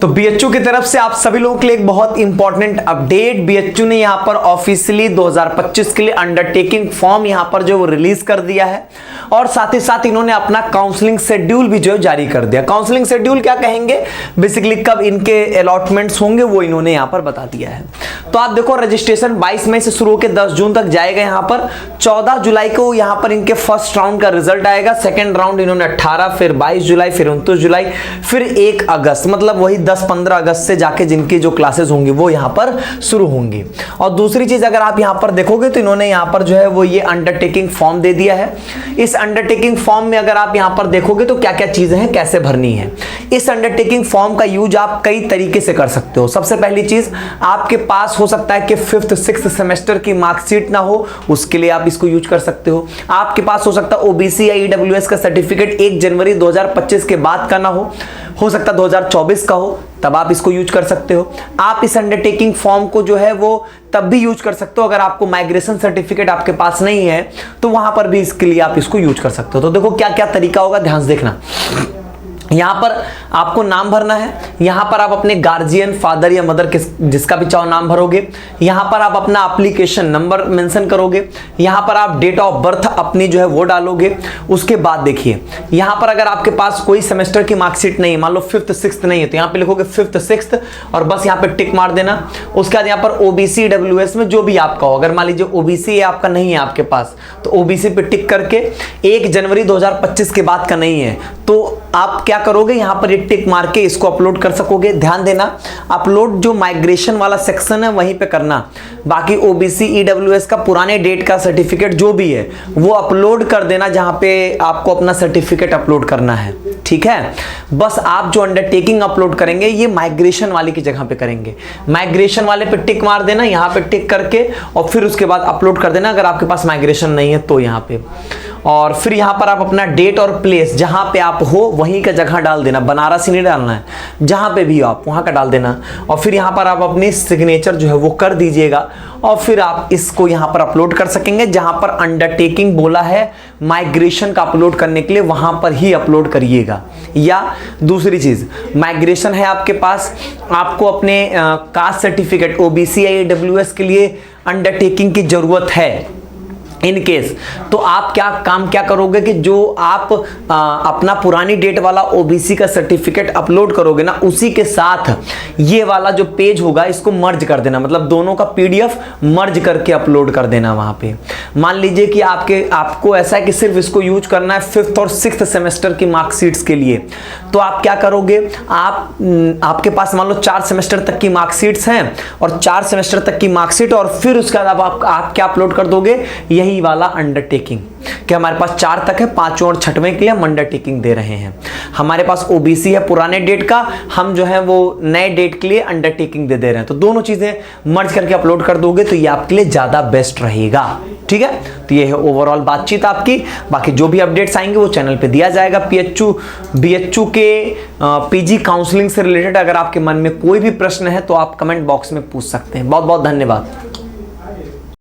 तो बीएचयू की तरफ से आप सभी लोगों के लिए एक बहुत इंपॉर्टेंट अपडेट, बीएचयू ने यहां पर ऑफिशियली 2025 के लिए अंडरटेकिंग फॉर्म यहां पर जो वो रिलीज कर दिया है और साथ ही साथ इन्होंने अपना काउंसलिंग शेड्यूल भी जो जारी कर दिया। काउंसलिंग शेड्यूल क्या कहेंगे, बेसिकली कब इनके अलॉटमेंट्स होंगे वो इन्होंने यहां पर बता दिया है। तो आप देखो रजिस्ट्रेशन 22 मई से शुरू होकर 10 जून तक जाएगा। यहां पर 14 जुलाई को यहां पर इनके फर्स्ट राउंड का रिजल्ट आएगा। सेकेंड राउंड इन्होंने 18, फिर 22 जुलाई, फिर 29 जुलाई, फिर 1 अगस्त, मतलब वही 10-15 अगस्त से जाके जिनकी जो क्लासेस होंगी वो यहां पर शुरू होंगी। और दूसरी चीज अगर आप यहां पर देखोगे तो इन्होंने यहां पर जो है वो ये अंडरटेकिंग फॉर्म दे दिया है। इस अंडरटेकिंग फॉर्म में अगर आप यहां पर देखोगे तो क्या क्या चीजें हैं, कैसे भरनी है। इस अंडरटेकिंग फॉर्म का यूज आप कई तरीके से कर सकते हो। सबसे पहली चीज, आपके पास हो सकता है कि 5th 6th सेमेस्टर की मार्कशीट ना हो, उसके लिए आप इसको यूज कर सकते हो। आपके पास हो सकता है ओबीसी या ईडब्ल्यूएस का सर्टिफिकेट 1 जनवरी 2025 के बाद का ना हो सकता है 2024 का हो, तब आप इसको यूज कर सकते हो। आप इस अंडरटेकिंग फॉर्म को जो है वो तब भी यूज कर सकते हो अगर आपको माइग्रेशन सर्टिफिकेट आपके पास नहीं है, तो वहां पर भी इसके लिए आप इसको यूज कर सकते हो। तो देखो क्या क्या तरीका होगा, ध्यान से देखना। यहां पर आपको नाम भरना है। यहां पर आप अपने गार्जियन, फादर या मदर जिसका भी चाहो नाम भरोगे। यहां पर आप अपना एप्लीकेशन नंबर मेंशन करोगे। यहां पर आप डेट ऑफ बर्थ अपनी जो है वो डालोगे। उसके बाद देखिए यहां पर अगर आपके पास कोई सेमेस्टर की मार्कशीट नहीं है, मान लो 5th 6th नहीं है, तो यहां पे लिखोगे 5th 6th और बस यहां पे टिक मार देना। उसके बाद यहां पर ओबीसी डब्ल्यूएस में जो भी आपका हो, अगर मान लीजिए ओबीसी है आपका नहीं है आपके पास, तो ओबीसी पे टिक करके 1 जनवरी 2025 के बाद का नहीं है, तो आप क्या करोगे, यहां पर एक टिक मार के इसको अपलोड कर सकोगे। ध्यान देना, अपलोड जो माइग्रेशन वाला सेक्शन है वहीं पे करना। बाकी ओबीसी ईडब्ल्यूएस का पुराने डेट का सर्टिफिकेट जो भी है वो अपलोड कर देना जहां पे आपको अपना सर्टिफिकेट अपलोड करना है, ठीक है। बस आप जो अंडरटेकिंग अपलोड करेंगे ये माइग्रेशन वाले की जगह पे करेंगे। माइग्रेशन वाले पे टिक मार देना, यहां पे टिक करके और फिर उसके बाद अपलोड कर देना अगर आपके पास माइग्रेशन नहीं है तो यहां पे। और फिर यहां पर आप अपना डेट और प्लेस जहां पे आप हो वहीं का जगह डाल देना, बनारस ही नहीं डालना है, जहां पे भी हो आप वहां का डाल देना। और फिर यहां पर आप अपनी सिग्नेचर जो है वो कर दीजिएगा और फिर आप इसको यहां पर अपलोड कर सकेंगे। जहां पर अंडरटेकिंग बोला है माइग्रेशन का अपलोड करने के लिए वहां पर ही अपलोड करिएगा। या दूसरी चीज, माइग्रेशन है आपके पास, आपको अपने कास्ट सर्टिफिकेट ओबीसी या ईडब्ल्यूएस के लिए अंडरटेकिंग की जरूरत है इन केस, तो आप क्या करोगे कि जो आप अपना पुरानी डेट वाला ओबीसी का सर्टिफिकेट अपलोड करोगे ना, उसी के साथ ये वाला जो पेज होगा इसको मर्ज कर देना, मतलब दोनों का पीडीएफ मर्ज करके अपलोड कर देना वहां पे। मान लीजिए कि आपको ऐसा है कि सिर्फ इसको यूज करना है 5th और 6th सेमेस्टर की मार्कशीट्स के लिए, तो आप क्या करोगे, आपके पास मान लो 4 सेमेस्टर तक की मार्कशीट्स हैं और 4 सेमेस्टर तक की मार्कशीट, और फिर उसके बाद आप क्या अपलोड कर दोगे, यही वाला अंडरटेकिंग कि हमारे पास 4 तक है, 5वें और 6वें के लिए हम अंडरटेकिंग दे रहे हैं। हमारे पास ओबीसी है पुराने डेट का, हम जो है वो नए डेट के लिए अंडरटेकिंग दे रहे हैं। तो दोनों चीजें मर्ज करके अपलोड कर दोगे तो ये आपके लिए ज्यादा बेस्ट रहेगा, ठीक है। तो ये है ओवरऑल बातचीत आपकी। बाकी जो भी अपडेट्स आएंगे वो चैनल पे दिया जाएगा। बीएचयू के पीजी काउंसलिंग से रिलेटेड अगर आपके मन में कोई भी प्रश्न है तो आप कमेंट बॉक्स में पूछ सकते हैं। बहुत बहुत धन्यवाद।